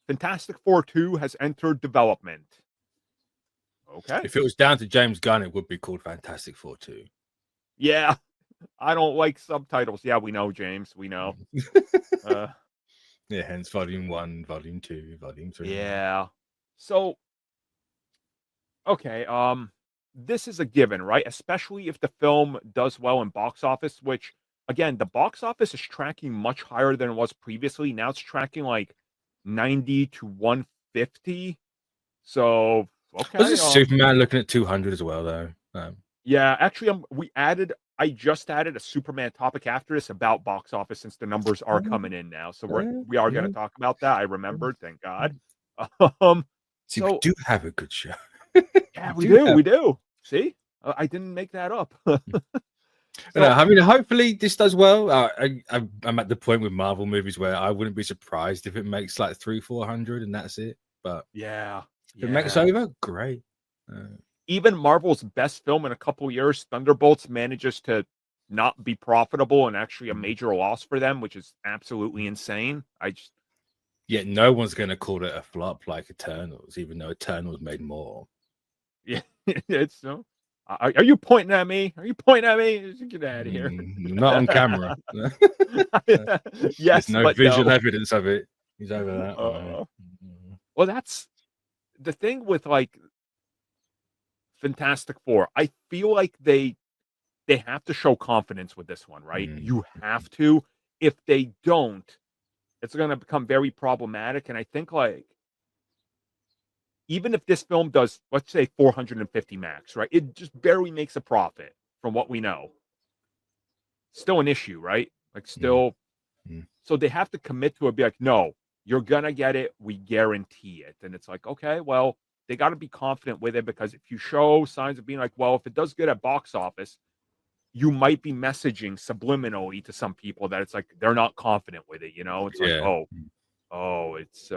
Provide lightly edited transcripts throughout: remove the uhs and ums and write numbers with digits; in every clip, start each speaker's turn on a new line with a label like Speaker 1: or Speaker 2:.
Speaker 1: Fantastic Four 2 has entered development. Okay.
Speaker 2: If it was down to James Gunn, it would be called Fantastic Four 2.
Speaker 1: Yeah. I don't like subtitles. Yeah, we know, James. We know.
Speaker 2: Yeah, hence Volume 1, Volume 2, Volume 3.
Speaker 1: Yeah. So, okay, this is a given, right? Especially if the film does well in box office, which, again, the box office is tracking much higher than it was previously. Now it's tracking like 90 to 150. So, okay.
Speaker 2: Was Superman looking at 200 as well, though?
Speaker 1: Yeah, actually, I just added a Superman topic after this about box office since the numbers are coming in now. So we are going to talk about that. I remembered, thank God.
Speaker 2: See, we do have a good show.
Speaker 1: Yeah, we do. See, I didn't make that up.
Speaker 2: I mean, hopefully this does well. I'm at the point with Marvel movies where I wouldn't be surprised if it makes like 300-400 and that's it. But
Speaker 1: yeah,
Speaker 2: if it makes over, great.
Speaker 1: Even Marvel's best film in a couple years, Thunderbolts, manages to not be profitable and actually a major loss for them, which is absolutely insane.
Speaker 2: Yet no one's going to call it a flop like Eternals, even though Eternals made more.
Speaker 1: Yeah, it's so. Are you pointing at me? Are you pointing at me? Get out of here.
Speaker 2: Not on camera.
Speaker 1: Yes,
Speaker 2: there's no visual evidence of it. He's over that way.
Speaker 1: Well, that's the thing with like Fantastic Four. I feel like they have to show confidence with this one, right? You have to. If they don't, it's going to become very problematic. And I think like even if this film does, let's say 450 max, right? It just barely makes a profit from what we know. Still an issue, right? Like still. So they have to commit to it, be like, no, you're going to get it. We guarantee it. And it's like, okay, well, they got to be confident with it because if you show signs of being like, well, if it does good at box office, you might be messaging subliminally to some people that it's like they're not confident with it, you know? It's like, it's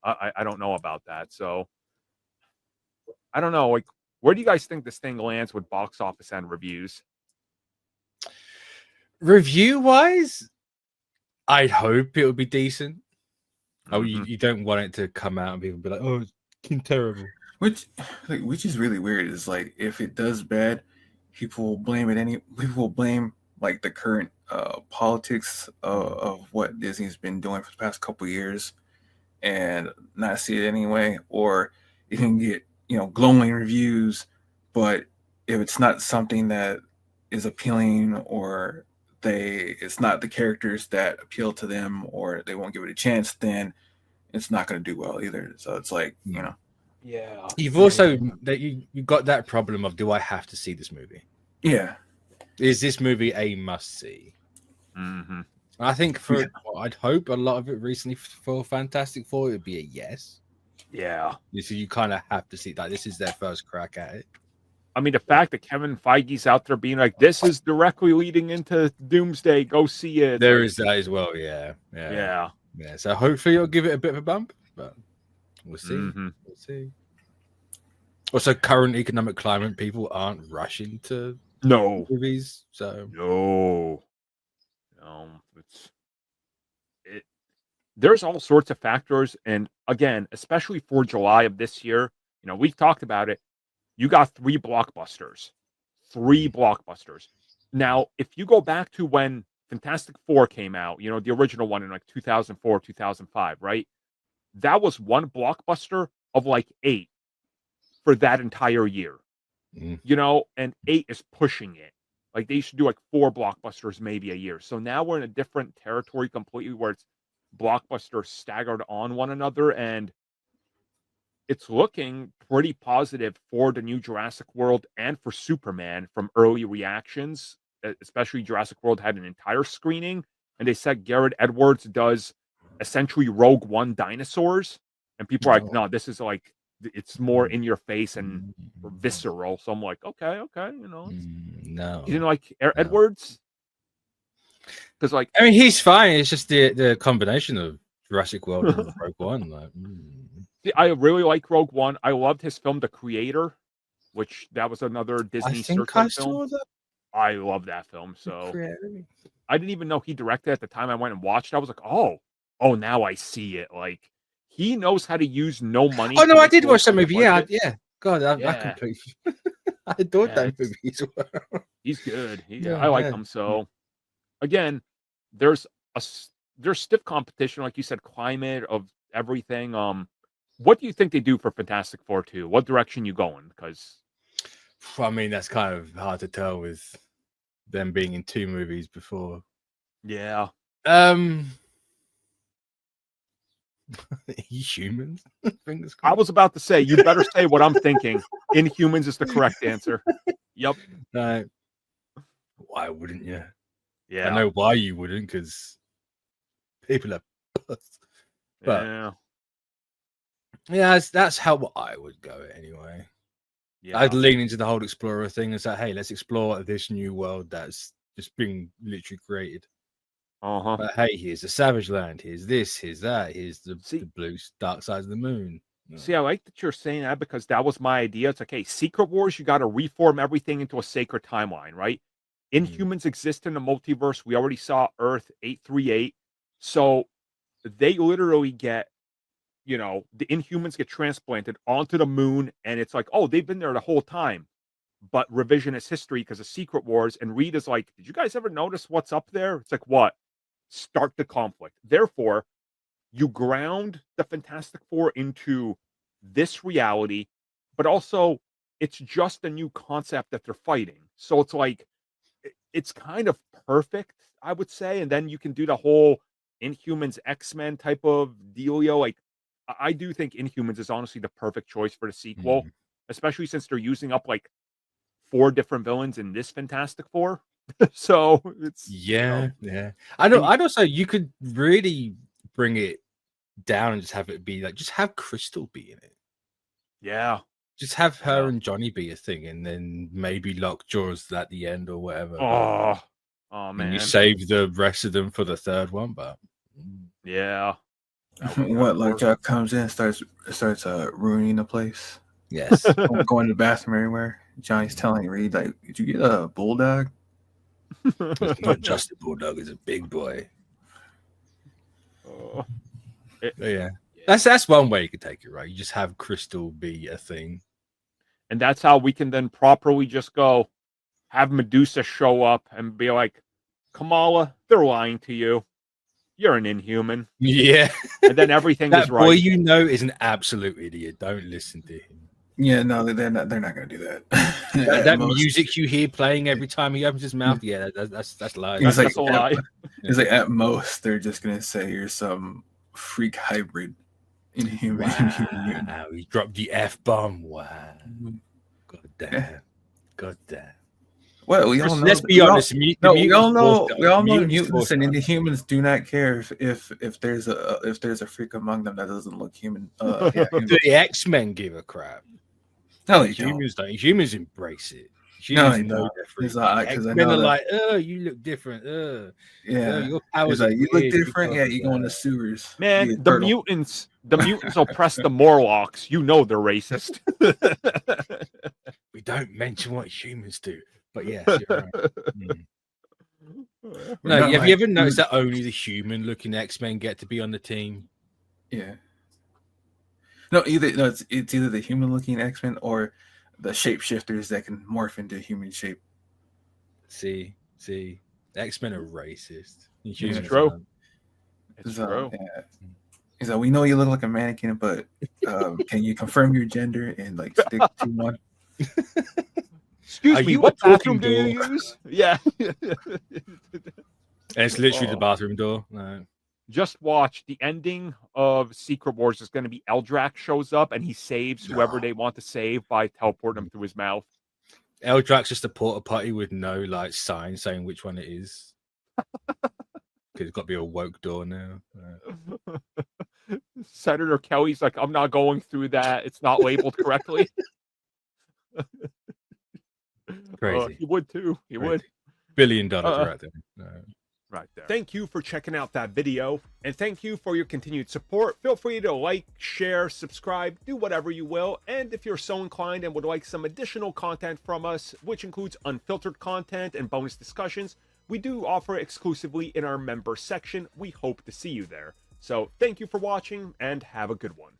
Speaker 1: I don't know about that. So I don't know. Like, where do you guys think this thing lands with box office and reviews?
Speaker 2: Review-wise, I'd hope it would be decent. Oh, you don't want it to come out and people be like, oh, it's terrible.
Speaker 3: Which is really weird. Is like if it does bad, people will blame like the current politics of what Disney's been doing for the past couple of years, and not see it anyway. Or you can get glowing reviews, but if it's not something that is appealing, or it's not the characters that appeal to them, or they won't give it a chance, then it's not going to do well either. So it's like,
Speaker 1: yeah.
Speaker 2: You've also that you got that problem of, do I have to see this movie?
Speaker 3: Yeah.
Speaker 2: Is this movie a must see? I think I'd hope a lot of it recently for Fantastic Four would be a yes.
Speaker 1: Yeah.
Speaker 2: So you kind of have to see that this is their first crack at it.
Speaker 1: I mean, the fact that Kevin Feige's out there being like, this is directly leading into Doomsday, go see it.
Speaker 2: There is that as well, yeah. So hopefully you'll give it a bit of a bump, but we'll see. We'll see. Also, current economic climate, people aren't rushing to movies, so
Speaker 1: there's all sorts of factors, and again, especially for July of this year, we've talked about it. You got 3 blockbusters. Now, if you go back to when Fantastic Four came out, the original one in like 2004, 2005, right? That was one blockbuster of like 8 for that entire year, and 8 is pushing it. Like they should do like 4 blockbusters maybe a year. So now we're in a different territory completely where it's blockbusters staggered on one another, and it's looking pretty positive for the new Jurassic World and for Superman from early reactions. Especially Jurassic World had an entire screening, and they said Garrett Edwards does essentially Rogue One dinosaurs, and people are like, no, this is like, it's more in your face and visceral. So I'm like, okay,
Speaker 2: no,
Speaker 1: you didn't like Edwards? Because like,
Speaker 2: I mean, he's fine. It's just the combination of Jurassic World and Rogue One. Like,
Speaker 1: I really like Rogue One. I loved his film, The Creator, which that was another Disney Searchlight film. I love that film. So I didn't even know he directed at the time I went and watched. I was like, oh, now I see it. Like he knows how to use no money.
Speaker 2: Oh no, I did
Speaker 1: to
Speaker 2: watch that movie. Yeah,
Speaker 1: budget.
Speaker 2: yeah. God, I
Speaker 1: Yeah.
Speaker 2: completely. I adored
Speaker 1: Yeah,
Speaker 2: that movie as well.
Speaker 1: He's good.
Speaker 2: Yeah,
Speaker 1: I like
Speaker 2: yeah.
Speaker 1: him. So again, there's there's stiff competition, like you said, climate of everything. What do you think they do for Fantastic Four 2? What direction you going? Because
Speaker 2: I mean, that's kind of hard to tell with them being in 2 movies before.
Speaker 1: yeah,
Speaker 2: Humans. Fingers
Speaker 1: I
Speaker 2: crossed.
Speaker 1: was about to say you better say what I'm thinking. Inhumans is the correct answer. Yep.
Speaker 2: No. Why wouldn't you?
Speaker 1: Yeah.
Speaker 2: I know why you wouldn't, because people are puss. But yeah, that's how I would go it anyway.
Speaker 1: Yeah.
Speaker 2: I'd lean into the whole explorer thing and say, hey, let's explore this new world that's just being literally created. But hey, here's the Savage Land, here's this, here's that, here's the blue dark side of the moon.
Speaker 1: See, I like that you're saying that, because that was my idea. It's like, hey, Secret Wars, you got to reform everything into a sacred timeline, right? Inhumans exist in the multiverse. We already saw Earth 838. So they literally get, the Inhumans get transplanted onto the moon, and it's like, oh, they've been there the whole time. But revisionist history because of Secret Wars. And Reed is like, did you guys ever notice what's up there? It's like, what? Start the conflict. Therefore, you ground the Fantastic Four into this reality, but also it's just a new concept that they're fighting. So it's like, it's kind of perfect, I would say. And then you can do the whole Inhumans X-Men type of dealio. Like, I do think Inhumans is honestly the perfect choice for the sequel, especially since they're using up like 4 different villains in this Fantastic Four. So it's
Speaker 2: yeah. I know. I'd also, you could really bring it down and just have it be like, just have Crystal be in it.
Speaker 1: Yeah.
Speaker 2: Just have her and Johnny be a thing, and then maybe Lockjaw's at the end or whatever.
Speaker 1: Oh man.
Speaker 2: And you save the rest of them for the 3rd one, but
Speaker 1: yeah.
Speaker 3: What, Lockjaw comes in and starts ruining the place?
Speaker 2: Yes.
Speaker 3: Going to the bathroom everywhere. Johnny's telling Reed, like, did you get a bulldog?
Speaker 2: It's not just a bulldog, it's a big boy. Yeah. That's one way you could take it, right? You just have Crystal be a thing.
Speaker 1: And that's how we can then properly just go have Medusa show up and be like, Kamala, they're lying to you. You're an Inhuman.
Speaker 2: Yeah.
Speaker 1: And then everything is right.
Speaker 2: Boy, is an absolute idiot. Don't listen to him.
Speaker 3: Yeah, no, they're not going to do that.
Speaker 2: that music you hear playing every time he opens his mouth, yeah, that's lies.
Speaker 1: That's a lie.
Speaker 3: It's like, at most, they're just going to say you're some freak hybrid Inhuman.
Speaker 2: Wow, he dropped the F-bomb. Wow. God damn.
Speaker 3: Well, we all know.
Speaker 2: Let's be honest.
Speaker 3: We all know mutants and Inhumans do not care if there's a freak among them that doesn't look human.
Speaker 2: The X-Men give a crap.
Speaker 3: No,
Speaker 2: humans don't. Humans embrace it.
Speaker 3: Humans know different.
Speaker 2: X-Men are like, oh, you look different.
Speaker 3: Your powers like, you look different. Yeah, you go in the sewers.
Speaker 1: Man, the mutants oppress the Morlocks. You know they're racist.
Speaker 2: We don't mention what humans do, but yes, you're right. No, have you ever noticed that only the human-looking X-Men get to be on the team?
Speaker 3: Yeah. It's either the human-looking X-Men or the shapeshifters that can morph into human shape.
Speaker 2: See, X-Men are racist.
Speaker 1: It's true. It's true.
Speaker 3: Yeah. He's like, we know you look like a mannequin, but can you confirm your gender and like stick to one?
Speaker 1: Excuse me, what bathroom do you use? Yeah.
Speaker 2: And it's literally the bathroom door. No.
Speaker 1: Just watch the ending of Secret Wars is going to be Eldrax shows up and he saves whoever they want to save by teleporting them through his mouth.
Speaker 2: Eldrax just a porta potty with no like sign saying which one it is. Because it's got to be a woke door now.
Speaker 1: Senator Kelly's like, I'm not going through that. It's not labeled correctly.
Speaker 2: Crazy.
Speaker 1: He would too. He would.
Speaker 2: $1 billion right there.
Speaker 1: Right there. Thank you for checking out that video, and thank you for your continued support. Feel free to like, share, subscribe, do whatever you will. And if you're so inclined and would like some additional content from us, which includes unfiltered content and bonus discussions, we do offer exclusively in our member section. We hope to see you there. So thank you for watching and have a good one.